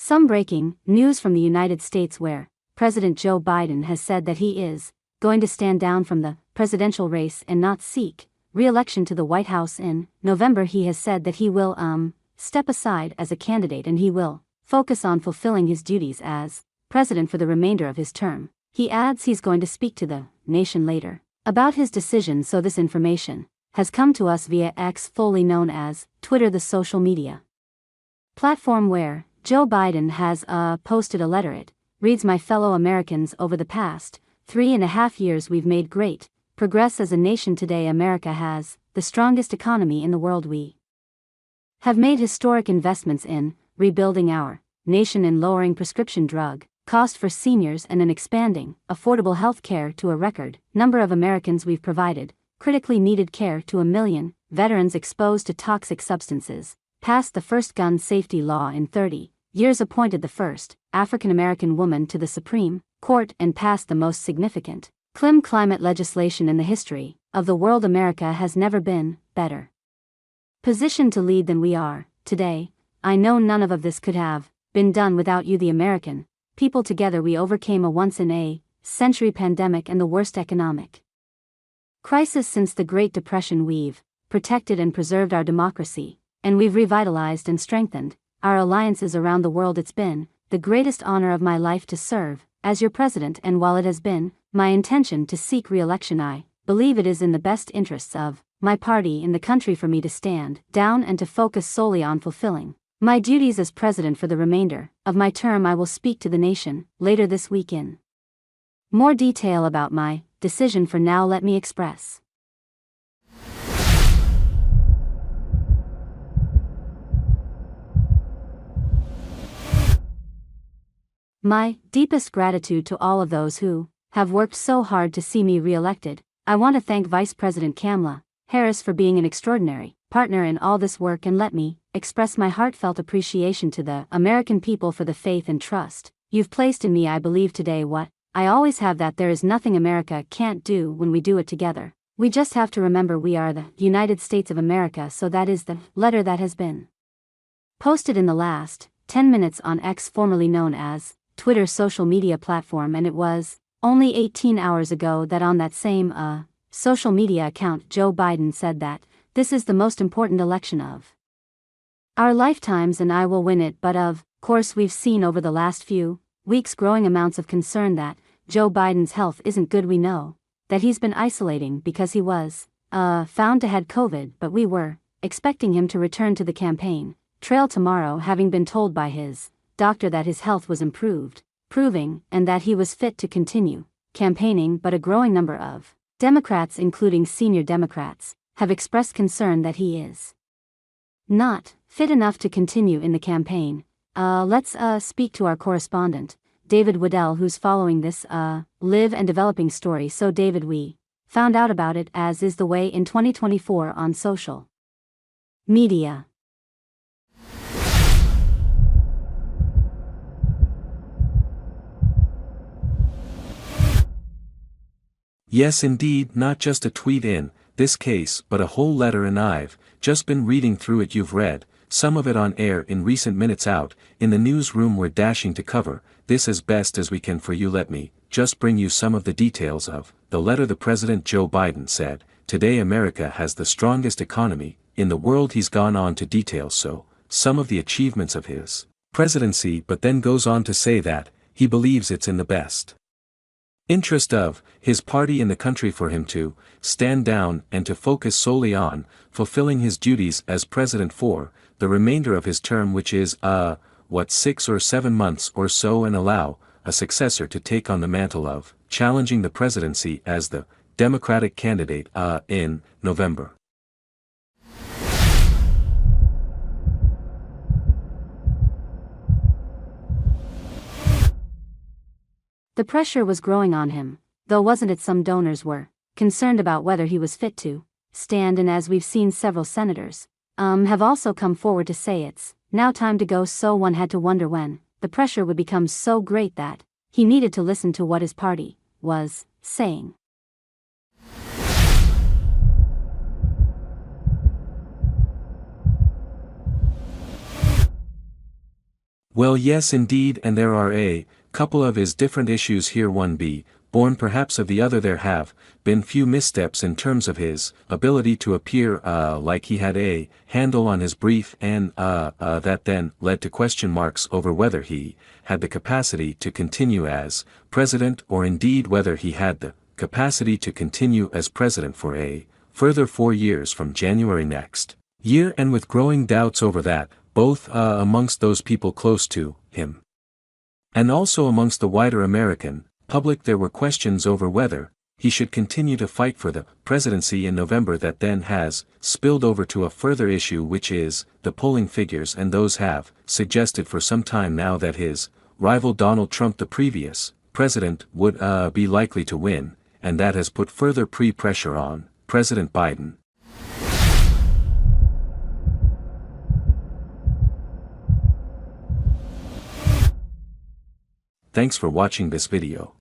Some breaking news from the United States where President Joe Biden has said that he is going to stand down from the presidential race and not seek re-election to the White House in November. He has said that he will step aside as a candidate and he will focus on fulfilling his duties as president for the remainder of his term. He adds he's going to speak to the nation later about his decision. So this information has come to us via X, formerly known as Twitter, the social media platform where Joe Biden has posted a letter. It reads, "My fellow Americans, over the past 3.5 years we've made great progress as a nation. Today America has the strongest economy in the world. We have made historic investments in rebuilding our nation, in lowering prescription drug cost for seniors and in expanding affordable health care to a record number of Americans. We've provided critically needed care to 1 million veterans exposed to toxic substances, passed the first gun safety law in 30 years, appointed the first African-American woman to the Supreme Court, and passed the most significant climate legislation in the history of the world. America has never been better positioned to lead than we are today. I know none of this could have been done without you, the American people. Together we overcame a once-in-a-century pandemic and the worst economic crisis since the Great Depression. We've protected and preserved our democracy, and we've revitalized and strengthened our alliances around the world. It's been the greatest honor of my life to serve as your president, and while it has been my intention to seek re-election, I believe it is in the best interests of my party and the country for me to stand down and to focus solely on fulfilling my duties as president for the remainder of my term. I will speak to the nation later this week in more detail about my decision. For now, let me express my deepest gratitude to all of those who have worked so hard to see me re-elected. I want to thank Vice President Kamala Harris for being an extraordinary partner in all this work, and let me express my heartfelt appreciation to the American people for the faith and trust you've placed in me. I believe today what I always have, that there is nothing America can't do when we do it together. We just have to remember we are the United States of America." So that is the letter that has been posted in the last 10 minutes on X, formerly known as Twitter social media platform, and it was only 18 hours ago that on that same social media account Joe Biden said that this is the most important election of our lifetimes and I will win it. But of course we've seen over the last few weeks growing amounts of concern that Joe Biden's health isn't good. We know that he's been isolating because he was found to had COVID, but we were expecting him to return to the campaign trail tomorrow, having been told by his doctor that his health was improving, and that he was fit to continue campaigning. But a growing number of Democrats, including senior Democrats, have expressed concern that he is not fit enough to continue in the campaign. Let's speak to our correspondent, David Waddell, who's following this live and developing story. So David, we found out about it, as is the way in 2024, on social media. Yes, indeed, not just a tweet in this case, but a whole letter, and I've just been reading through it. You've read some of it on air in recent minutes. Out in the newsroom we're dashing to cover this as best as we can for you. Let me just bring you some of the details of the letter. The President Joe Biden said, "Today America has the strongest economy in the world." He's gone on to detail some of the achievements of his presidency, but then goes on to say that he believes it's in the best interest of his party and the country for him to stand down and to focus solely on fulfilling his duties as president for the remainder of his term, which is 6 or 7 months or so, and allow a successor to take on the mantle of challenging the presidency as the Democratic candidate in November. The pressure was growing on him, though, wasn't it? Some donors were concerned about whether he was fit to stand, and as we've seen, several senators have also come forward to say it's now time to go. So one had to wonder when the pressure would become so great that he needed to listen to what his party was saying. Well, yes indeed, and there are a couple of his different issues here. One be born perhaps of the other. There have been few missteps in terms of his ability to appear like he had a handle on his brief, and that then led to question marks over whether he had the capacity to continue as president, or indeed whether he had the capacity to continue as president for a further 4 years from January next year, and with growing doubts over that, both amongst those people close to him and also amongst the wider American public. There were questions over whether he should continue to fight for the presidency in November. That then has spilled over to a further issue, which is the polling figures, and those have suggested for some time now that his rival Donald Trump, the previous president, would be likely to win, and that has put further pressure on President Biden. Thanks for watching this video.